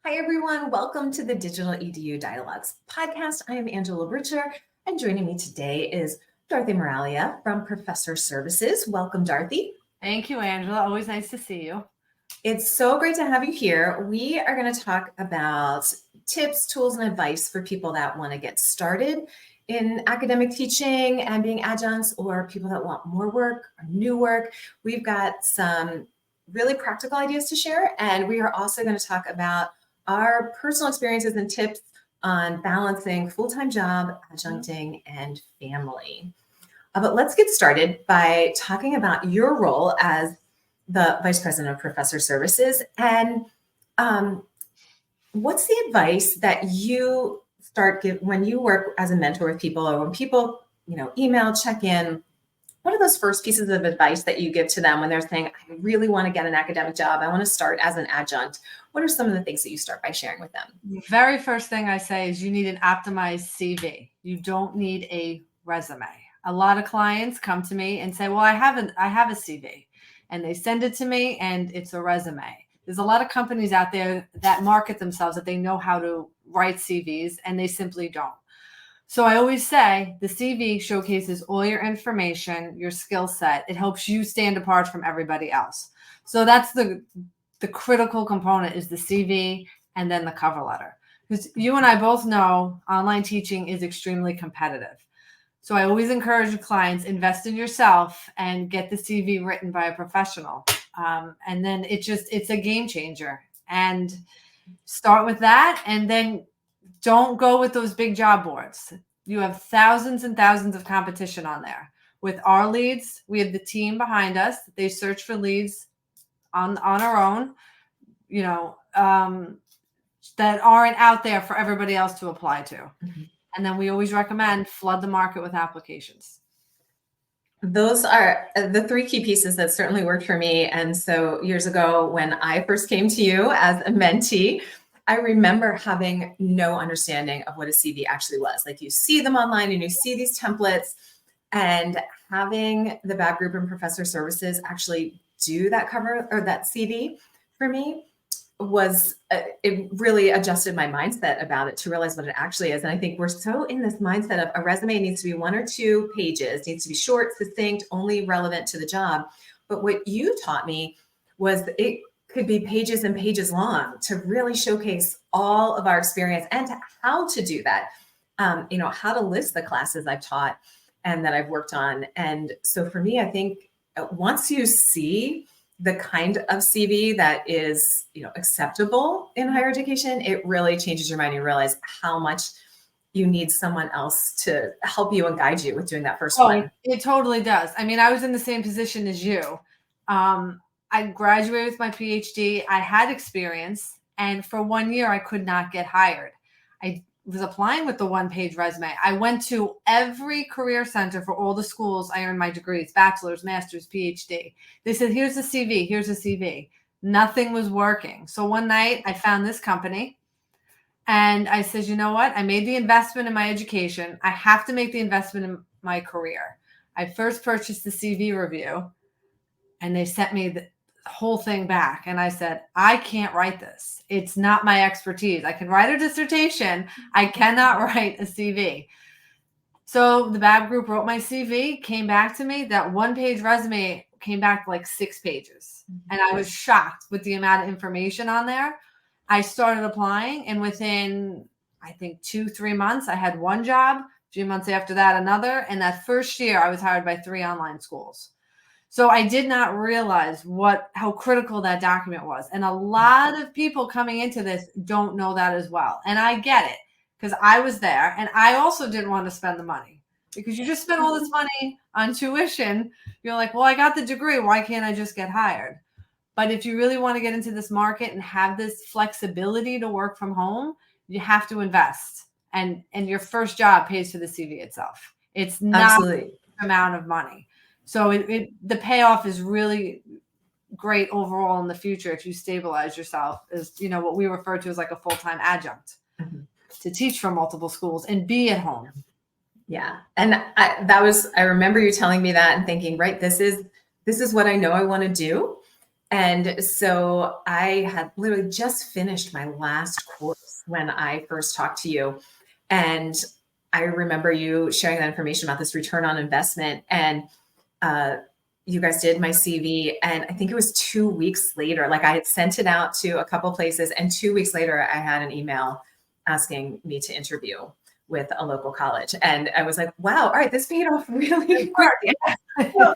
Hi, everyone. Welcome to the Digital EDU Dialogues podcast. I am Angela Britcher, and joining me today is Dorothy Miraglia from Professor Services. Welcome, Dorothy. Thank you, Angela. Always nice to see you. It's so great to have you here. We are going to talk about tips, tools, and advice for people that want to get started in academic teaching and being adjuncts, or people that want more work or new work. We've got some really practical ideas to share, and we are also going to talk about our personal experiences and tips on balancing full-time job, adjuncting, and family. But let's get started by talking about your role as the Vice President of Professor Services. And what's the advice that you when you work as a mentor with people, or when people, email, check in? What are those first pieces of advice that you give to them when they're saying, I really want to get an academic job, I want to start as an adjunct? What are some of the things that you start by sharing with them? The very first thing I say is you need an optimized CV. You don't need a resume. A lot of clients come to me and say, well, I have a CV, and they send it to me and it's a resume. There's a lot of companies out there that market themselves that they know how to write CVs, and they simply don't. So I always say the CV showcases all your information, your skill set. It helps you stand apart from everybody else. So that's the critical component, is the CV and then the cover letter. Because you and I both know online teaching is extremely competitive. So I always encourage clients, invest in yourself and get the CV written by a professional. And then it's a game changer. And start with that, and then don't go with those big job boards. You have thousands and thousands of competition on there. With our leads, we have the team behind us. They search for leads on our own, that aren't out there for everybody else to apply to. Mm-hmm. And then we always recommend flood the market with applications. Those are the three key pieces that certainly worked for me. And so years ago, when I first came to you as a mentee, I remember having no understanding of what a CV actually was. Like, you see them online and you see these templates, and having the BAB group and Professor Services actually do that cover or that CV for me it really adjusted my mindset about it to realize what it actually is. And I think we're so in this mindset of a resume needs to be 1 or 2 pages, needs to be short, succinct, only relevant to the job. But what you taught me was it could be pages and pages long to really showcase all of our experience and how to do that. How to list the classes I've taught and that I've worked on. And so for me, I think once you see the kind of CV that is, acceptable in higher education, it really changes your mind. You realize how much you need someone else to help you and guide you with doing that first one. It totally does. I mean, I was in the same position as you. I graduated with my Ph.D. I had experience, and for 1 year, I could not get hired. I was applying with the 1-page resume. I went to every career center for all the schools I earned my degrees, bachelor's, master's, Ph.D. They said, here's a CV, here's a CV. Nothing was working. So one night I found this company, and I said, you know what? I made the investment in my education. I have to make the investment in my career. I first purchased the CV review, and they sent me the whole thing back. And I said, I can't write this. It's not my expertise. I can write a dissertation. I cannot write a CV. So the BAB group wrote my CV, came back to me. That 1-page resume came back like 6 pages. And I was shocked with the amount of information on there. I started applying, and within, I think, 2-3 months, I had 1 job. 3 months after that, another. And that first year, I was hired by 3 online schools. So I did not realize how critical that document was. And a lot of people coming into this don't know that as well. And I get it, because I was there, and I also didn't want to spend the money, because you just spent all this money on tuition. You're like, well, I got the degree. Why can't I just get hired? But if you really want to get into this market and have this flexibility to work from home, you have to invest. And your first job pays for the CV itself. It's not an amount of money. So the payoff is really great overall in the future if you stabilize yourself as, what we refer to as like a full-time adjunct, mm-hmm. to teach from multiple schools and be at home. Yeah. And I remember you telling me that and thinking, right, this is what I know I want to do. And so I had literally just finished my last course when I first talked to you. And I remember you sharing that information about this return on investment. And uh, you guys did my CV. And I think it was 2 weeks later, like I had sent it out to a couple places. And 2 weeks later, I had an email asking me to interview with a local college. And I was like, wow, all right, this paid off really quickly. Well,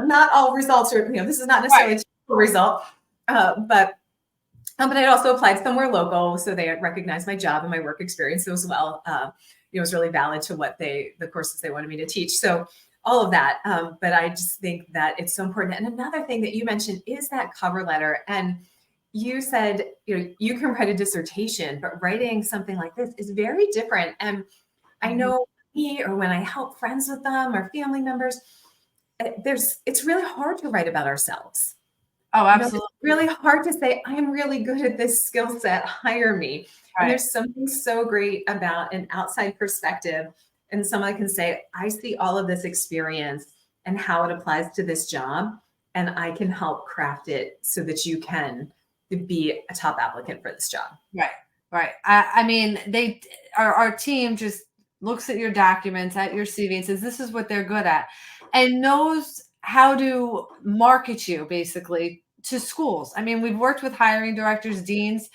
not all results are, this is not necessarily a typical result, but I also applied somewhere local, so they recognized my job and my work experience as well. It was really valid to the courses they wanted me to teach. So all of that, but I just think that it's so important. And another thing that you mentioned is that cover letter. And you said, you can write a dissertation, but writing something like this is very different. And I know me, or when I help friends with them or family members, it's really hard to write about ourselves. Oh, absolutely. It's really hard to say, I'm really good at this skill set, hire me. And there's something so great about an outside perspective. And someone can say, I see all of this experience and how it applies to this job, and I can help craft it so that you can be a top applicant for this job. Right. I mean, our team just looks at your documents, at your CV, and says, this is what they're good at, and knows how to market you basically to schools. I mean, we've worked with hiring directors, deans.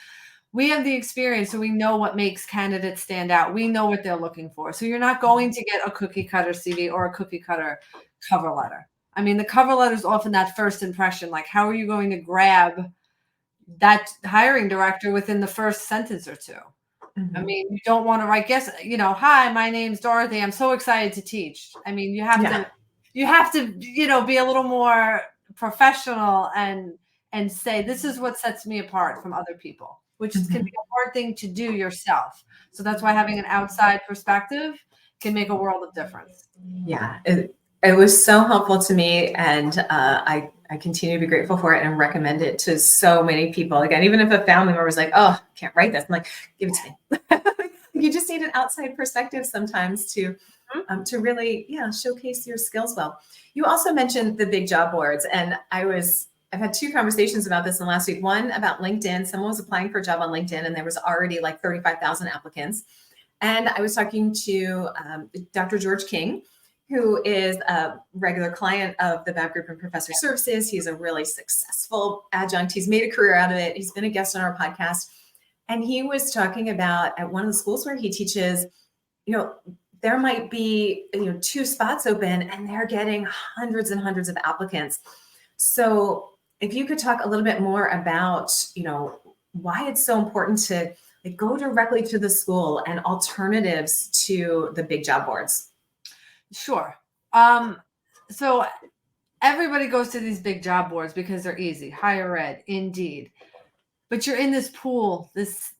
We have the experience, so we know what makes candidates stand out. We know what they're looking for. So you're not going to get a cookie cutter CV or a cookie cutter cover letter. I mean, the cover letter is often that first impression. Like, how are you going to grab that hiring director within the first sentence or two? I mean, you don't want to write, hi, my name's Dorothy. I'm so excited to teach. I mean, you have to, be a little more professional and say, this is what sets me apart from other people, which can be a hard thing to do yourself. So that's why having an outside perspective can make a world of difference. Yeah, it was so helpful to me, and I continue to be grateful for it and recommend it to so many people. Again, even if a family member was like, oh, I can't write this, I'm like, give it to me. You just need an outside perspective sometimes to really, showcase your skills well. You also mentioned the big job boards, and I've had two conversations about this in the last week. One about LinkedIn. Someone was applying for a job on LinkedIn, and there was already like 35,000 applicants. And I was talking to Dr. George King, who is a regular client of the Babb Group and Professor Services. He's a really successful adjunct. He's made a career out of it. He's been a guest on our podcast. And he was talking about at one of the schools where he teaches, there might be, 2 spots open and they're getting hundreds and hundreds of applicants. So if you could talk a little bit more about, why it's so important to go directly to the school and alternatives to the big job boards. Sure. So everybody goes to these big job boards because they're easy. Higher ed, Indeed. But you're in this pool, this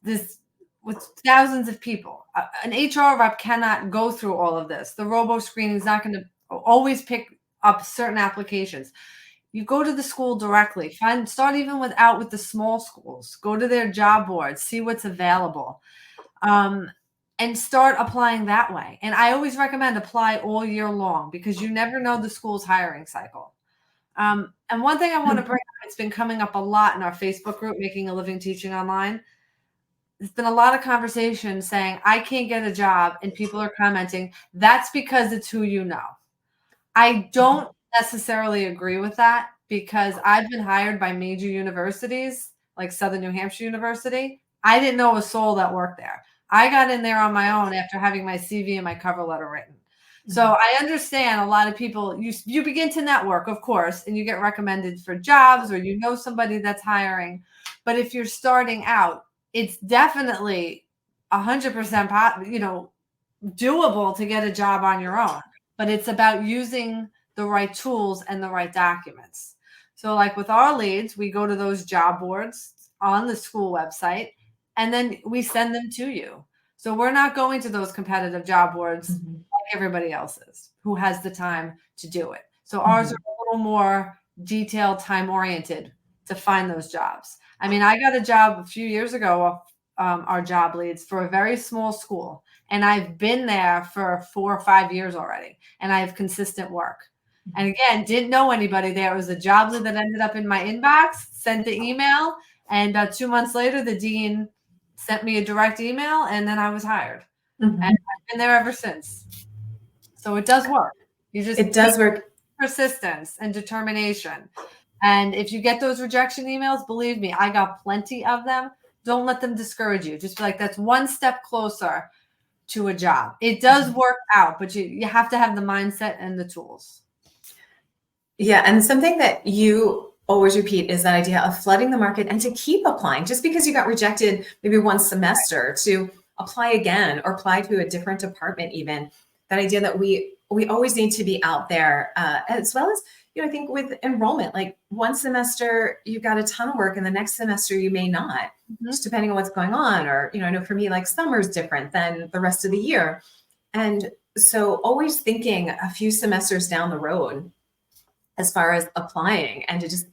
with thousands of people. An HR rep cannot go through all of this. The robo screening is not going to always pick up certain applications. You go to the school directly. Start even with the small schools. Go to their job boards, see what's available, and start applying that way. And I always recommend apply all year long because you never know the school's hiring cycle. And one thing I want to bring up, it's been coming up a lot in our Facebook group, Making a Living Teaching Online. There's been a lot of conversation saying, I can't get a job. And people are commenting, that's because it's who you know. I don't necessarily agree with that because I've been hired by major universities like Southern New Hampshire University. I didn't know a soul that worked there. I got in there on my own after having my CV and my cover letter written. So I understand a lot of people, you begin to network, of course, and you get recommended for jobs or somebody that's hiring. But if you're starting out, it's definitely 100% doable to get a job on your own. But it's about using the right tools and the right documents. So like with our leads, we go to those job boards on the school website, and then we send them to you. So we're not going to those competitive job boards like everybody else is who has the time to do it. So ours are a little more detailed, time-oriented to find those jobs. I mean, I got a job a few years ago, our job leads for a very small school. And I've been there for 4 or 5 years already. And I have consistent work. And again, didn't know anybody there. It was a job that ended up in my inbox, sent the email, and 2 months later, the dean sent me a direct email, and then I was hired. Mhm. And I've been there ever since. So it does work. You just It does work. persistence and determination. And if you get those rejection emails, believe me, I got plenty of them. Don't let them discourage you. Just be like, that's one step closer to a job. It does work out, but you have to have the mindset and the tools. Yeah. And something that you always repeat is that idea of flooding the market and to keep applying. Just because you got rejected maybe one semester, to apply again or apply to a different department even. That idea that we always need to be out there, as well as, I think with enrollment, like one semester you've got a ton of work and the next semester you may not, just depending on what's going on. Or, I know for me, like summer's different than the rest of the year. And so always thinking a few semesters down the road as far as applying and to just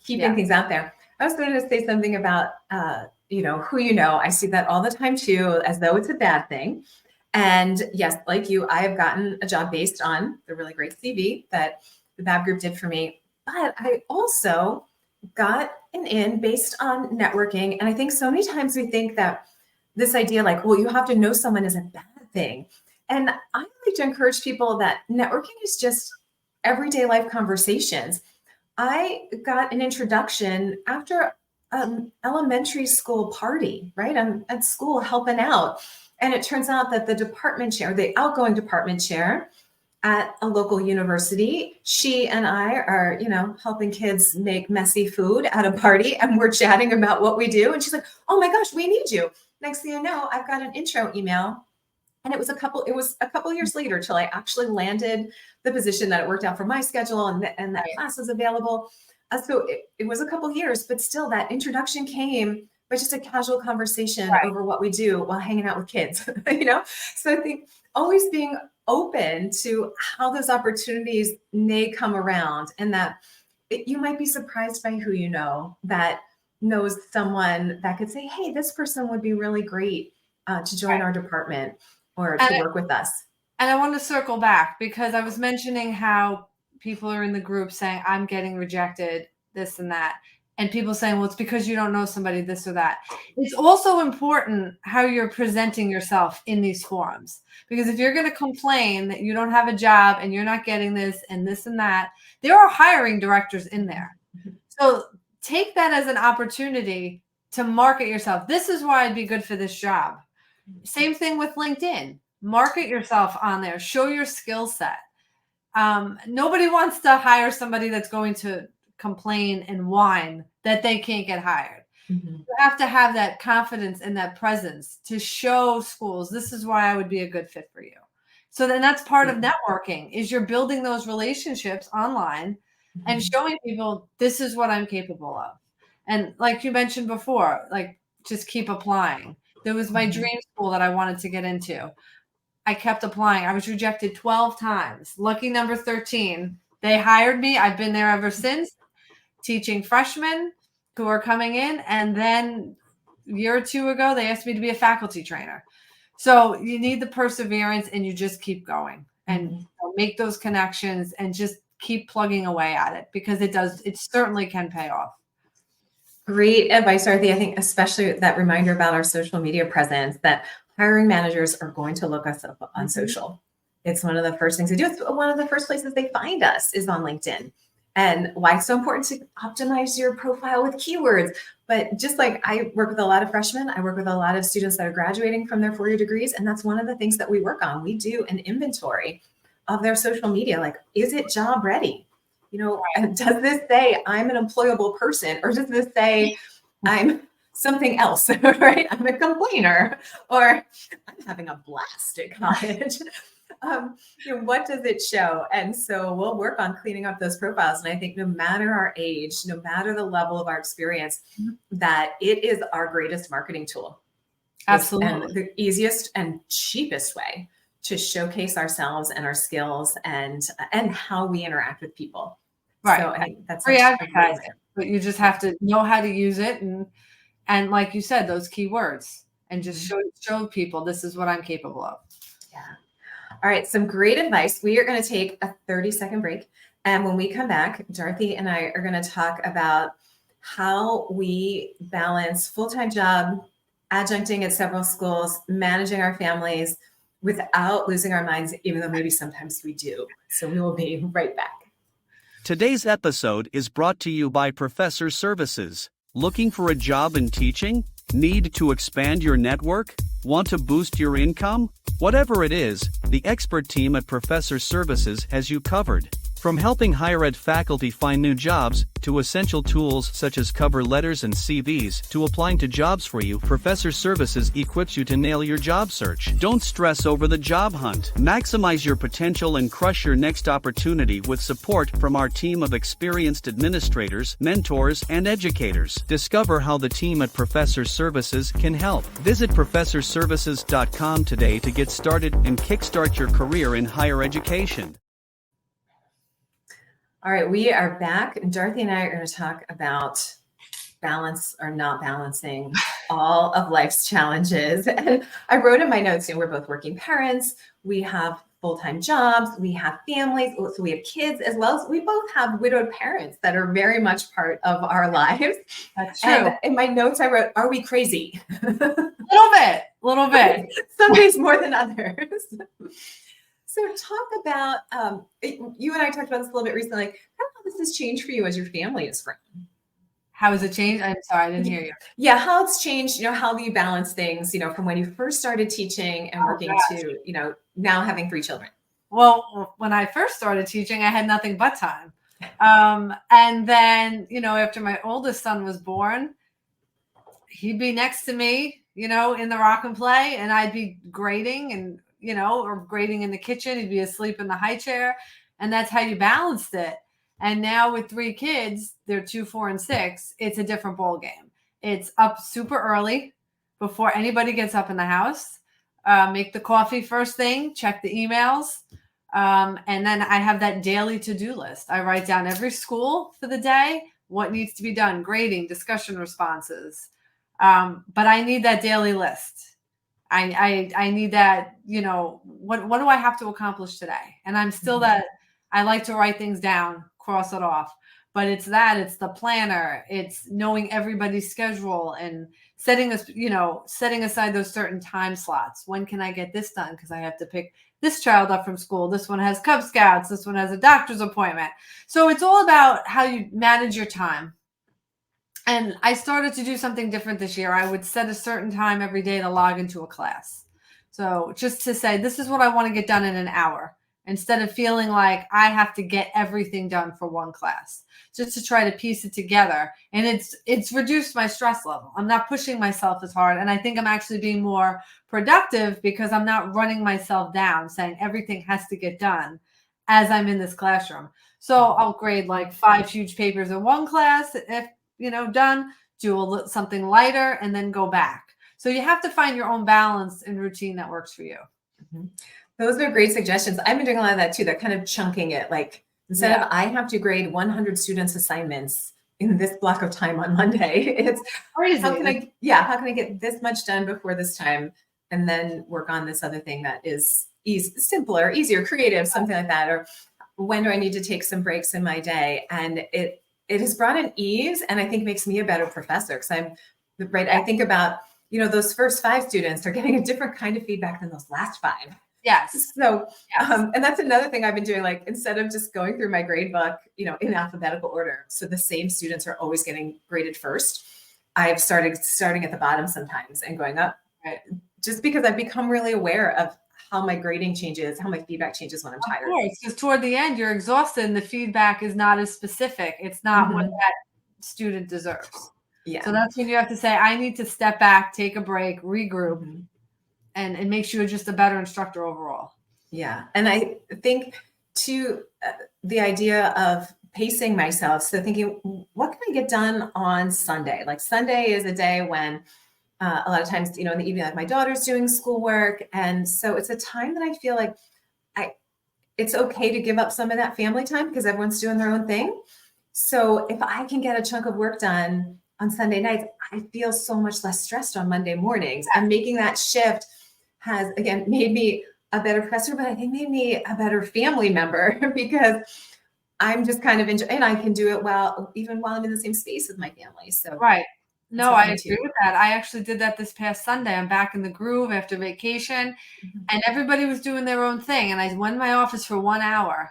keeping things out there. I was going to say something about, who I see that all the time too, as though it's a bad thing. And yes, like you, I have gotten a job based on the really great CV that the BAB group did for me. But I also got an in based on networking. And I think so many times we think that this idea like, well, you have to know someone is a bad thing. And I like to encourage people that networking is just everyday life conversations. I got an introduction after an elementary school party, right? I'm at school helping out. And it turns out that the department chair, the outgoing department chair at a local university, she and I are, helping kids make messy food at a party. And we're chatting about what we do. And she's like, oh my gosh, we need you. Next thing I know, I've got an intro email. And it was a couple years later till I actually landed the position that it worked out for my schedule and that class was available. So it was a couple years, but still that introduction came by just a casual conversation over what we do while hanging out with kids, So I think always being open to how those opportunities may come around, and that you might be surprised by who that knows someone that could say, hey, this person would be really great to join our department or to work with us. And I want to circle back because I was mentioning how people are in the group saying, I'm getting rejected, this and that. And people saying, well, it's because you don't know somebody, this or that. It's also important how you're presenting yourself in these forums. Because if you're going to complain that you don't have a job and you're not getting this and that, there are hiring directors in there. So take that as an opportunity to market yourself. This is why I'd be good for this job. Same thing with LinkedIn. Market yourself on there. Show your skill set. Nobody wants to hire somebody that's going to complain and whine that they can't get hired. You have to have that confidence and that presence to show schools, this is why I would be a good fit for you. So then that's part of networking, is you're building those relationships online and showing people, this is what I'm capable of. And like you mentioned before, like just keep applying. There was my dream school that I wanted to get into. I kept applying. I was rejected 12 times. Lucky number 13. They hired me. I've been there ever since, teaching freshmen who are coming in. And then a year or two ago, they asked me to be a faculty trainer. So you need the perseverance and you just keep going and make those connections and just keep plugging away at it, because it certainly can pay off. Great advice, Dorothy. I think especially that reminder about our social media presence, that hiring managers are going to look us up on social. It's one of the first things they do. It's one of the first places they find us is on LinkedIn. And why it's so important to optimize your profile with keywords. But just like I work with a lot of freshmen, I work with a lot of students that are graduating from their 4-year degrees. And that's one of the things that we work on. We do an inventory of their social media. Like, is it job ready? Does this say I'm an employable person, or does this say I'm something else, right? I'm a complainer, or I'm having a blast at college. What does it show? And so we'll work on cleaning up those profiles. And I think no matter our age, no matter the level of our experience, that it is our greatest marketing tool. Absolutely. And the easiest and cheapest way to showcase ourselves and our skills and how we interact with people. Right. So I think that's free advertising, but you just have to know how to use it. And like you said, those keywords, and just show people, this is what I'm capable of. Yeah. All right. Some great advice. We are going to take a 30-second break. And when we come back, Dorothy and I are going to talk about how we balance full-time job, adjuncting at several schools, managing our families without losing our minds, even though maybe sometimes we do. So we will be right back. Today's episode is brought to you by Professor Services. Looking for a job in teaching? Need to expand your network? Want to boost your income? Whatever it is, the expert team at Professor Services has you covered. From helping higher ed faculty find new jobs, to essential tools such as cover letters and CVs, to applying to jobs for you, Professor Services equips you to nail your job search. Don't stress over the job hunt. Maximize your potential and crush your next opportunity with support from our team of experienced administrators, mentors, and educators. Discover how the team at Professor Services can help. Visit professorservices.com today to get started and kickstart your career in higher education. All right, we are back. Dorothy and I are going to talk about balance or not balancing all of life's challenges. And I wrote in my notes, we're both working parents, we have full-time jobs, we have families, so we have kids, as well as we both have widowed parents that are very much part of our lives. That's true. And in my notes, I wrote, are we crazy? Little bit. Some days more than others. So talk about, you and I talked about this a little bit recently, like how this has changed for you as your family has grown. How has it changed? I'm sorry, I didn't hear you. Yeah, how it's changed, how do you balance things, from when you first started teaching and working to, now having 3 children? Well, when I first started teaching, I had nothing but time. And then, after my oldest son was born, he'd be next to me, in the rock and play, and I'd be grading and or grading in the kitchen. He'd be asleep in the high chair. And that's how you balanced it. And now with 3 kids, they're 2, 4, and 6. It's a different ball game. It's up super early before anybody gets up in the house. Make the coffee first thing, check the emails. And then I have that daily to-do list. I write down every school for the day, what needs to be done, grading, discussion responses. But I need that daily list. I need that, what do I have to accomplish today? And I'm still that I like to write things down, cross it off, but it's the planner, it's knowing everybody's schedule and setting aside those certain time slots. When can I get this done? Because I have to pick this child up from school. This one has Cub Scouts. This one has a doctor's appointment. So it's all about how you manage your time. And I started to do something different this year. I would set a certain time every day to log into a class. So just to say, this is what I want to get done in an hour, instead of feeling like I have to get everything done for one class, just to try to piece it together. And it's reduced my stress level. I'm not pushing myself as hard. And I think I'm actually being more productive because I'm not running myself down, saying everything has to get done as I'm in this classroom. So I'll grade like 5 huge papers in one class. If done, do something lighter and then go back. So you have to find your own balance and routine that works for you. Mm-hmm. Those are great suggestions. I've been doing a lot of that too. That kind of chunking it, like instead of I have to grade 100 students' assignments in this block of time on Monday, it's crazy. How can I get this much done before this time, and then work on this other thing that is simpler, easier, creative, something like that. Or when do I need to take some breaks in my day? And it has brought an ease, and I think makes me a better professor, because I think about, those first 5 students are getting a different kind of feedback than those last 5. Yes. So, and that's another thing I've been doing, like instead of just going through my grade book, in alphabetical order, so the same students are always getting graded first, I've started starting at the bottom sometimes and going up, right? Just because I've become really aware of how my grading changes, how my feedback changes when I'm tired. Of course, because toward the end, you're exhausted and the feedback is not as specific. It's not what that student deserves. Yeah. So that's when you have to say, I need to step back, take a break, regroup, and it makes you just a better instructor overall. Yeah. And I think too, the idea of pacing myself. So thinking, what can I get done on Sunday? Like Sunday is a day when a lot of times, in the evening, like my daughter's doing schoolwork. And so it's a time that I feel like it's okay to give up some of that family time because everyone's doing their own thing. So if I can get a chunk of work done on Sunday nights, I feel so much less stressed on Monday mornings. And making that shift has, again, made me a better professor, but I think made me a better family member because I'm just kind of and I can do it even while I'm in the same space with my family. So Right. that's No, I helped me agree too. with that. I actually did that this past Sunday. I'm back in the groove after vacation, Mhm. and everybody was doing their own thing. And I went in my office for 1 hour,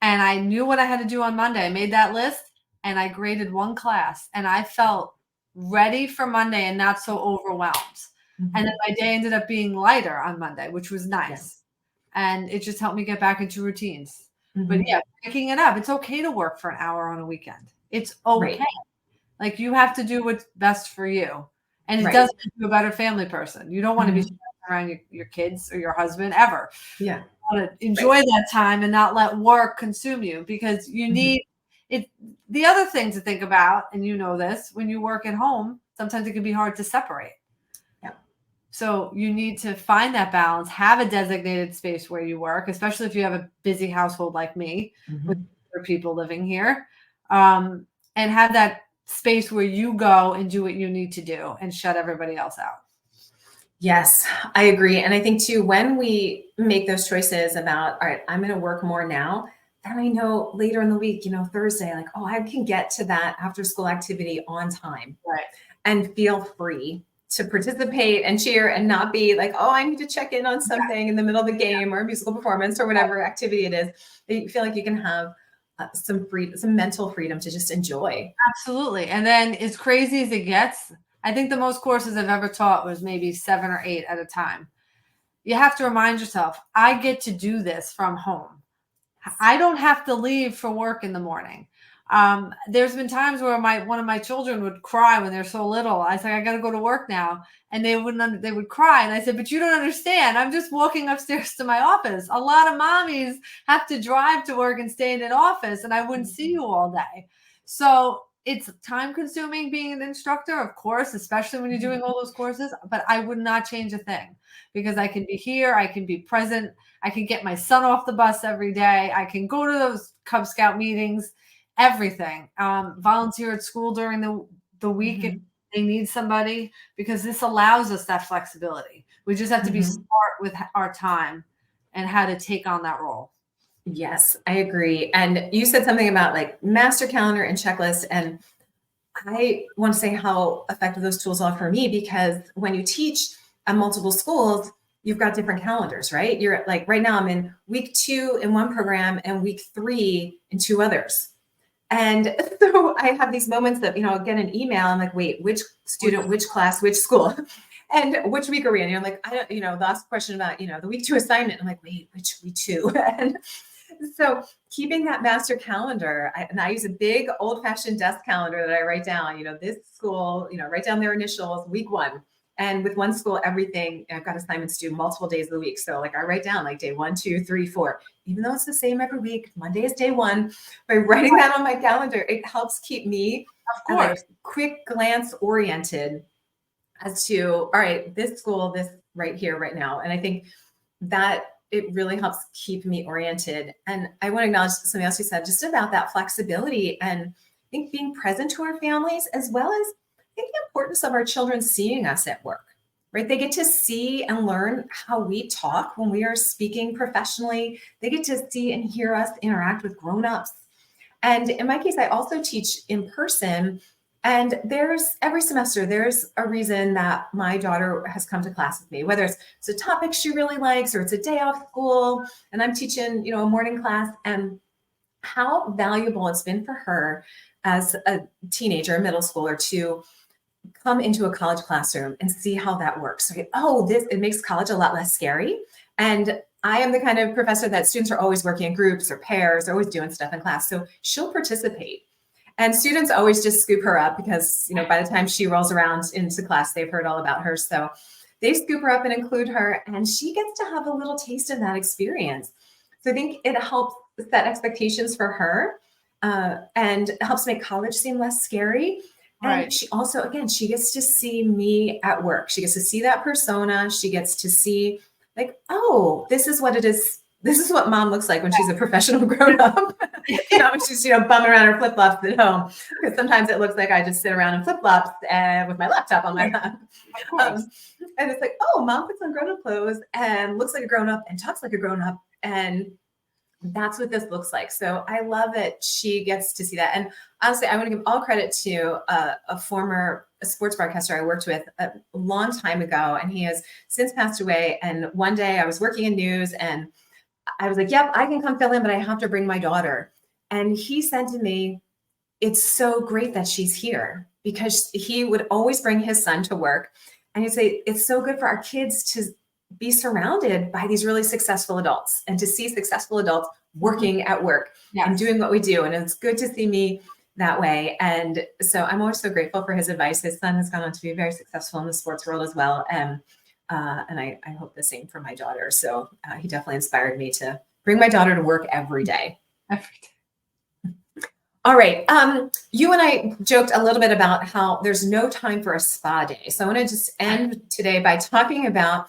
and I knew what I had to do on Monday. I made that list, and I graded one class, and I felt ready for Monday and not so overwhelmed. And then Mhm. my day ended up being lighter on Monday, which was nice. Yes. And it just helped me get back into routines. But Mhm. yeah, breaking it up. It's okay to work for an hour on a weekend. It's okay. Right. Like, you have to do what's best for you. And it Right. does make you a better family person. You don't want to be Mhm. stressed around your kids or your husband ever. Yeah. You want to Right. enjoy that time and not let work consume you, because you Mhm. need it. The other thing to think about, and you know this, when you work at home, sometimes it can be hard to separate. Yeah. So you need to find that balance, have a designated space where you work, especially if you have a busy household like me with Mhm. other people living here, and have that space where you go and do what you need to do and shut everybody else out. Yes, I agree. And I think too, when we make those choices about, all right, I'm going to work more now, then I know later in the week, Thursday, like, oh, I can get to that after school activity on time Right. and feel free to participate and cheer and not be like, oh, I need to check in on something in the middle of the game or a musical performance or whatever activity it is. That you feel like you can have some mental freedom to just enjoy. Absolutely. And then, as crazy as it gets, I think the most courses I've ever taught was maybe 7 or 8 at a time. You have to remind yourself, I get to do this from home. I don't have to leave for work in the morning. There's been times where one of my children would cry when they're so little. I said, I got to go to work now. And they would cry. And I said, but you don't understand. I'm just walking upstairs to my office. A lot of mommies have to drive to work and stay in an office, and I wouldn't see you all day. So it's time consuming being an instructor, of course, especially when you're doing all those courses, but I would not change a thing, because I can be here. I can be present. I can get my son off the bus every day. I can go to those Cub Scout meetings, everything. Volunteer at school during the week if Mhm. they need somebody, because this allows us that flexibility. We just have to be Mhm. smart with our time and how to take on that role. Yes, I agree. And you said something about like master calendar and checklist. And I want to say how effective those tools are for me, because when you teach at multiple schools, you've got different calendars, right? You're like, right now I'm in week 2 in one program and week 3 in 2 others. And so I have these moments that, I'll get an email. I'm like, wait, which student, which class, which school, and which week are we in? You're like, I don't, the last question about, the week 2 assignment. I'm like, wait, which week 2? And so keeping that master calendar, and I use a big old fashioned desk calendar that I write down, this school, write down their initials, week 1. And with one school, everything, I've got assignments due multiple days of the week. So like I write down like day 1, 2, 3, 4, even though it's the same every week. Monday is day 1. By writing that on my calendar, it helps keep me Of like course. quick glance oriented as to, all right, this school, this right here, right now. And I think that it really helps keep me oriented. And I want to acknowledge something else you said just about that flexibility, and I think being present to our families, as well as I think the importance of our children seeing us at work, right? They get to see and learn how we talk when we are speaking professionally. They get to see and hear us interact with grownups. And in my case, I also teach in person. And every semester, there's a reason that my daughter has come to class with me, whether it's a topic she really likes or it's a day off school and I'm teaching, a morning class. And how valuable it's been for her as a teenager, middle schooler, to come into a college classroom and see how that works. Okay, it makes college a lot less scary. And I am the kind of professor that students are always working in groups or pairs, always doing stuff in class. So she'll participate. And students always just scoop her up because, by the time she rolls around into class, they've heard all about her. So they scoop her up and include her, and she gets to have a little taste of that experience. So I think it helps set expectations for her, and helps make college seem less scary. And Right. she also, again, she gets to see me at work. She gets to see that persona. She gets to see like, oh, this is what it is. This is what mom looks like when she's a professional grown up. She's, bumming around her flip flops at home. Because sometimes it looks like I just sit around in flip flops and with my laptop on my lap. Of course. And it's like, oh, mom puts on grown up clothes and looks like a grown up and talks like a grown up. And that's what this looks like. So I love that she gets to see that. And honestly, I want to give all credit to a former sports broadcaster I worked with a long time ago, and he has since passed away. And one day I was working in news and I was like, yep, I can come fill in, but I have to bring my daughter. And he said to me, it's so great that she's here, because he would always bring his son to work. And he'd say, it's so good for our kids to be surrounded by these really successful adults and to see successful adults working at work and doing what we do. And it's good to see me that way. And so I'm always so grateful for his advice. His son has gone on to be very successful in the sports world as well. And I hope the same for my daughter. So he definitely inspired me to bring my daughter to work every day. Every day. All right. You and I joked a little bit about how there's no time for a spa day. So I want to just end today by talking about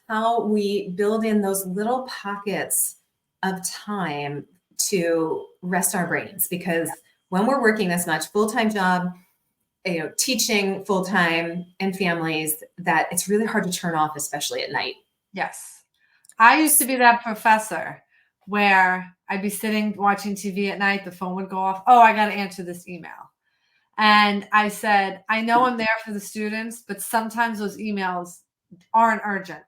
how we build in those little pockets of time to rest our brains, because when we're working this much, full-time job, teaching full-time and families, that it's really hard to turn off, especially at night. Yes. I used to be that professor where I'd be sitting watching TV at night, the phone would go off. Oh, I got to answer this email. And I said, I know I'm there for the students, but sometimes those emails aren't urgent.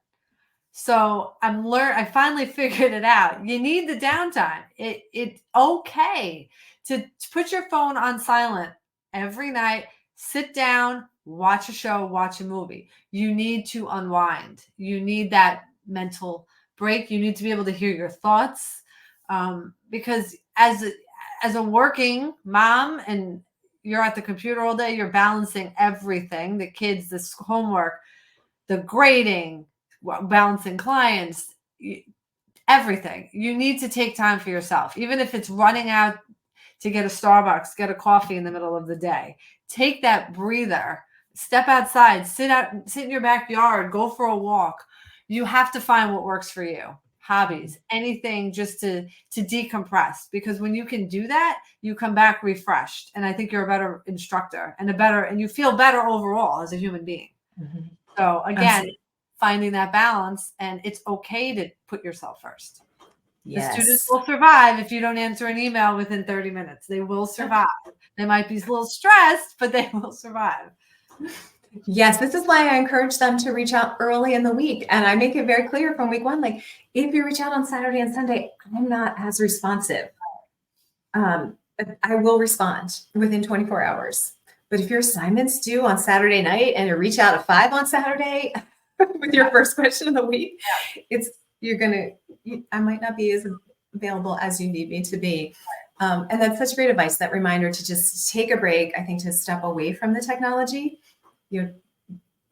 So I finally figured it out. You need the downtime. It's okay to put your phone on silent every night, sit down, watch a show, watch a movie. You need to unwind. You need that mental break. You need to be able to hear your thoughts. Because as a working mom and you're at the computer all day, you're balancing everything, the kids, this homework, the grading, balancing clients, everything. You need to take time for yourself, even if it's running out to get a Starbucks, get a coffee in the middle of the day. Take that breather, step outside, sit in your backyard, go for a walk. You have to find what works for you. Hobbies, anything just to decompress, because when you can do that, you come back refreshed. And I think you're a better instructor and you feel better overall as a human being. Mm-hmm. So again, absolutely, finding that balance, and it's okay to put yourself first. Yes. The students will survive if you don't answer an email within 30 minutes. They will survive. They might be a little stressed, but they will survive. Yes, this is why I encourage them to reach out early in the week. And I make it very clear from week one, like, if you reach out on Saturday and Sunday, I'm not as responsive. I will respond within 24 hours. But if your assignment's due on Saturday night and you reach out at 5 on Saturday with your first question of the week, I might not be as available as you need me to be. And that's such great advice, that reminder to just take a break, I think, to step away from the technology.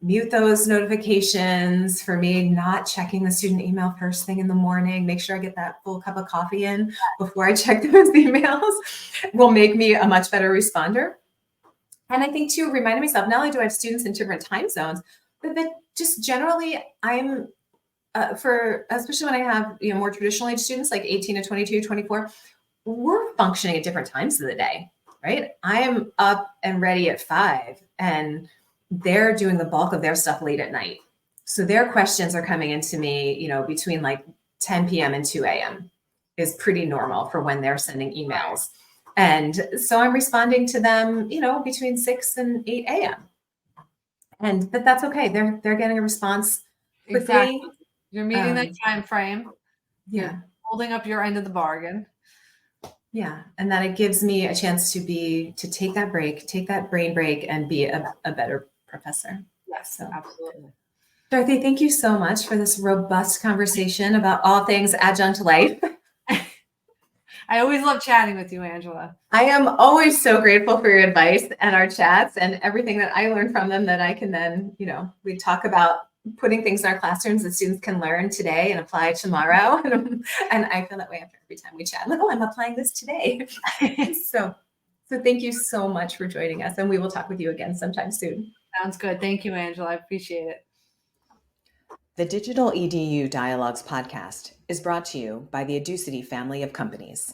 Mute those notifications. For me, not checking the student email first thing in the morning, make sure I get that full cup of coffee in before I check those emails, will make me a much better responder. And I think too, reminding myself, not only do I have students in different time zones, but that just generally I'm, especially when I have more traditional age students like 18 to 22, 24, we're functioning at different times of the day, right? I am up and ready at 5, and they're doing the bulk of their stuff late at night. So their questions are coming into me, between like 10 p.m. and 2 a.m. is pretty normal for when they're sending emails. And so I'm responding to them, between 6 and 8 a.m. But that's okay. They're getting a response quickly. Exactly. You're meeting that time frame. Yeah. You're holding up your end of the bargain. Yeah. And that it gives me a chance to take that break, take that brain break, and be a better professor. Yes, so absolutely. Dorothy, thank you so much for this robust conversation about all things adjunct life. I always love chatting with you, Angela. I am always so grateful for your advice and our chats and everything that I learned from them, that I can then, we talk about putting things in our classrooms that students can learn today and apply tomorrow. And I feel that way after every time we chat. Like, I'm applying this today. So thank you so much for joining us, and we will talk with you again sometime soon. Sounds good. Thank you, Angela. I appreciate it. The Digital EDU Dialogues podcast is brought to you by the Adjunct family of companies.